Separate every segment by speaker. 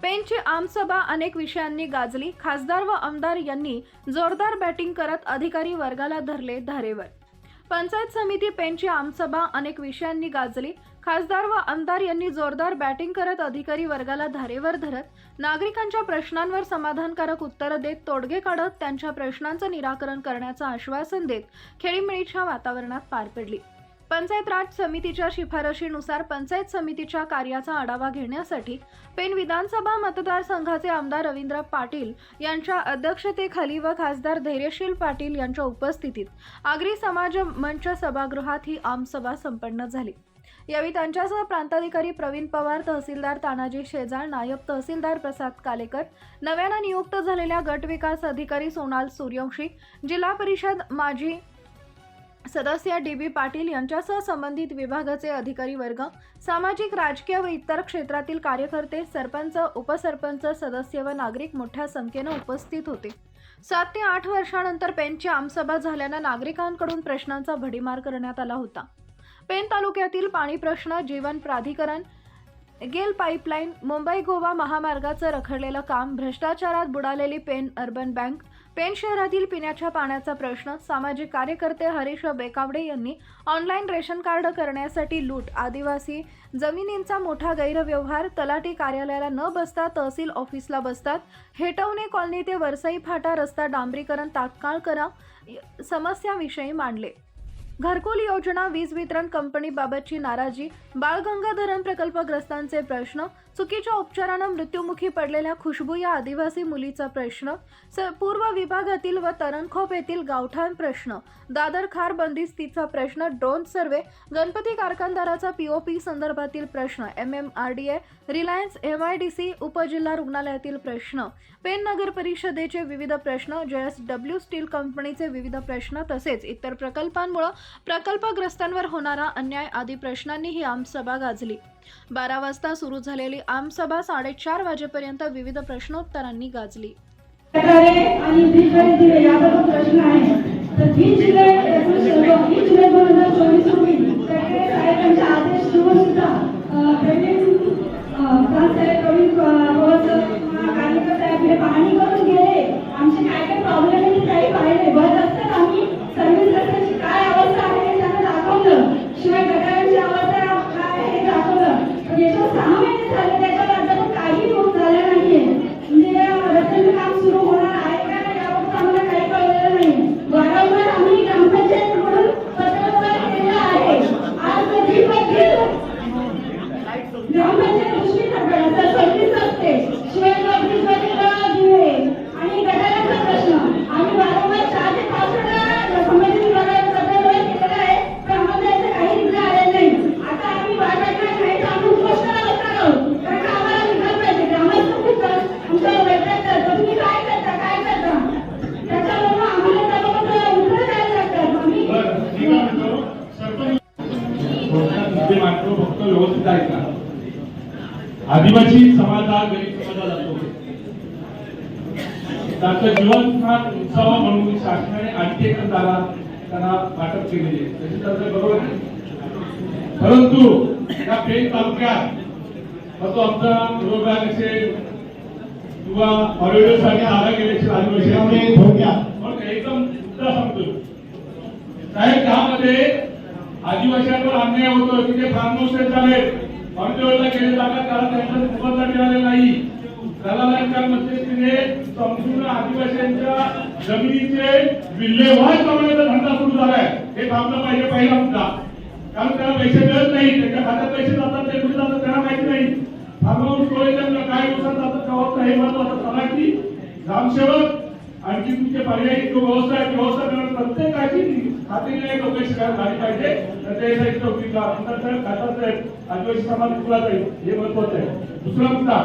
Speaker 1: पेनची आमसभा अनेक विषयांनी गाजली। खासदार व आमदार यांनी जोरदार बॅटिंग करत अधिकारी वर्गाला धरले धारेवर। पंचायत समिती पेनची आमसभा अनेक विषयांनी गाजली। खासदार व आमदार यांनी जोरदार बॅटिंग करत अधिकारी वर्गाला धारेवर धरत नागरिकांच्या प्रश्नांवर समाधानकारक उत्तर देत तोडगे काढत त्यांच्या प्रश्नांचं निराकरण करण्याचं आश्वासन देत खेळीमेळीच्या वातावरणात पार पडली। पंचायत राज समितीच्या शिफारशीनुसार पंचायत समितीच्या कार्याचा आढावा घेण्यासाठी पेन विधानसभा मतदारसंघाचे आमदार रवींद्र पाटील यांच्या अध्यक्षतेखाली व खासदार धैर्यशील पाटील यांच्या उपस्थितीत आगरी समाज मंच सभागृहात ही आमसभा संपन्न झाली। यावेळी त्यांच्यासह प्रांताधिकारी प्रवीण पवार, तहसीलदार तानाजी शेजाळ, नायब तहसीलदार प्रसाद कालेकर, नव्याने नियुक्त झालेल्या गट विकास अधिकारी सोनाल सूर्यवंशी, जिल्हा परिषद माजी सदस्य डी.बी. पाटील यांच्यासह संबंधित विभागाचे अधिकारी वर्ग, सामाजिक, राजकीय व इतर क्षेत्रातील कार्यकर्ते, सरपंच, उपसरपंच, सदस्य व नागरिक मोठ्या संख्येने उपस्थित होते। 7 ते 8 वर्षांनंतर पेनची आमसभा झाल्याने नागरिकांकडून प्रश्नांचा भडीमार करण्यात आला होता। पेन तालुक्यातील पाणी प्रश्न, जीवन प्राधिकरण, गेल पाईपलाईन, मुंबई गोवा महामार्गाचं रखडलेलं काम, भ्रष्टाचारात बुडालेली पेन अर्बन बँक, पेन शहरातील पिण्याच्या पाण्याचा प्रश्न, सामाजिक कार्यकर्ते हरीश बेकावडे यांनी ऑनलाईन रेशन कार्ड करण्यासाठी लूट, आदिवासी जमिनींचा मोठा गैरव्यवहार, तलाठी कार्यालयाला न बसता तहसील ऑफिसला बसतात, हेटवणे कॉलनी ते वरसाई फाटा रस्ता डांबरीकरण तात्काळ करा समस्याविषयी मांडले। घरकुल योजना, वीज वितरण कंपनीबाबतची नाराजी, बाळगंगा धरण प्रकल्पग्रस्तांचे प्रश्न, चुकीच्या उपचाराने मृत्युमुखी पडलेल्या खुशबू या आदिवासी मुलीचा प्रश्न, पूर्व विभागातील व तरणखोप येथील गावठाण प्रश्न, दादर खार बंदिस्तीचा प्रश्न, ड्रोन सर्वे, गणपती कारखानदाराचा पीओपी संदर्भातील प्रश्न, MMRDA, रिलायन्स MIDC उपजिल्हा रुग्णालयातील प्रश्न, पेन नगर परिषदेचे विविध प्रश्न, JSW स्टील कंपनीचे विविध प्रश्न तसेच इतर प्रकल्पांमुळे प्रकल्पग्रस्तांवर होणारा अन्याय आदी प्रश्नांनी ही आमसभा गाजली। 12 वाजता सुरू झालेली आमसभा 4:30 वाजेपर्यंत विविध प्रश्नोत्तरांनी गाजली।
Speaker 2: आणि बीज याबाबत प्रश्न आहे तर बीज जुलै 2024 रोजी साहेबांच्या आदेश घेऊन सुद्धा प्रवीण पवार कार्यकर्ते आपले पाहणी करून गेले। आमचे काय काय प्रॉब्लेम आहे काही पाहिले बघत असतात आम्ही सर्व्हिस रस्त्याची काय अवस्था आहे त्यांना दाखवलं, शिवाय गटारांची अवस्था काय आहे दाखवलं। पण याच्यावर 6 महिने झाले त्याच्यावर अद्याप काही होत झालं नाहीये। म्हणजे रस्त्याचं काम सुरू होणार आहे का नाही याबाबत आम्हाला काही कळलेलं नाही। वारंवार आम्ही ग्रामपंचायतीकडून पत्र केलं आहे। आज कधी ग्रामपंचायत दुसरी ठरवण्याचा सर्व्हिस असते, शिवाय ऑफिसमध्ये दिवे आणि गटारांचा प्रश्न आम्ही वारंवार 4 ते 5 वेळा संबंधित विभागाला पत्र केलेलं आहे, पण आम्हाला याचं काही निकाल आलेला नाही। आता आम्ही वाटायला नाही तर आम्ही उपोषणाला बसणार आहोत, कारण आम्हाला निकाल पाहिजे। ग्रामस्थ आमच्या वैद्यकात तुम्ही काय करता त्याच्यावरून आम्हाला त्याबाबत उत्तर द्यायला लागतात। आम्ही
Speaker 3: फक्त व्यवस्थित आहे का? आदिवासी समाज हा गरीब समाजाला जातो, त्यांचं जीवन हा उत्सव म्हणून शासनाने आणखी एक जागा त्यांना वाटप केलेली आहे, त्याची तर बरोबर आहे। परंतु या पेन तालुक्यात तो आमचा पूर्वभाग असेल किंवा ऑडिओसाठी आला गेल्याचे आदिवासी थोडक्यात एकदम मुद्दा सांगतो साहेब, त्यामध्ये आदिवासींवर अन्याय होतो की ते फार्म हाऊस झाले ऑडिओला केले जातात, कारण त्यांचा मोबदला मिळालेला नाही। दलालांच्या मध्यस्थीने संपूर्ण आदिवासींच्या जमिनीचे विल्हेवाट करण्याचा धंदा सुरू झालाय। हे थांबलं पाहिजे पहिला मुद्दा, कारण त्याला पैसे मिळत नाही, त्याच्या खात्यात पैसे जातात ते कुठे जातात त्यांना माहिती नाही। फार्म हाऊस टोळीच्या काय दिवसात जातात गावात हे महत्वाचं तलाठी, ग्रामसेवक आणखी तुमचे पर्यायी व्यवस्था आहे, व्यवस्था करण्यात प्रत्येकाची खात्रीने चौकशी झाली पाहिजे। त्यासाठी चौकीला खातात आदिवासी समाज तुला जाईल हे महत्वाचं आहे। दुसरा मुद्दा,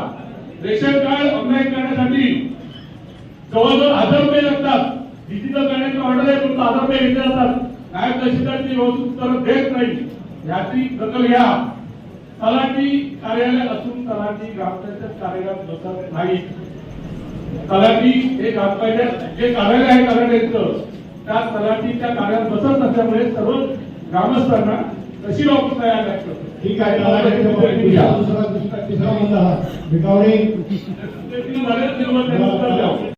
Speaker 3: रेशन कार्ड ऑनलाईन करण्यासाठी जवळजवळ 1000 रुपये लागतात। डिजिटल करण्याची ऑर्डर आहे पण 1000 रुपये घेतले जातात। नायब तहसीलदारची व्यवस्थित उत्तर देत नाही, याची दखल घ्या। तलाठी कार्यालय असून तलाठी ग्रामपंचायत कार्यालयात बसत नाही। तलाठी हे ग्रामपंचायत जे कार्यालय आहे तलाठ्यांचं, त्या तलाठीच्या कार्यालयात बसत नसल्यामुळे सर्व ग्रामस्थांना तहसील ऑफिसला यायला लागतं।
Speaker 4: ठीक आहे दुसरा मुद्दा हा भिकावणे
Speaker 3: ते तीन झाले, तीन वर त्यांचं उत्तर द्यावं.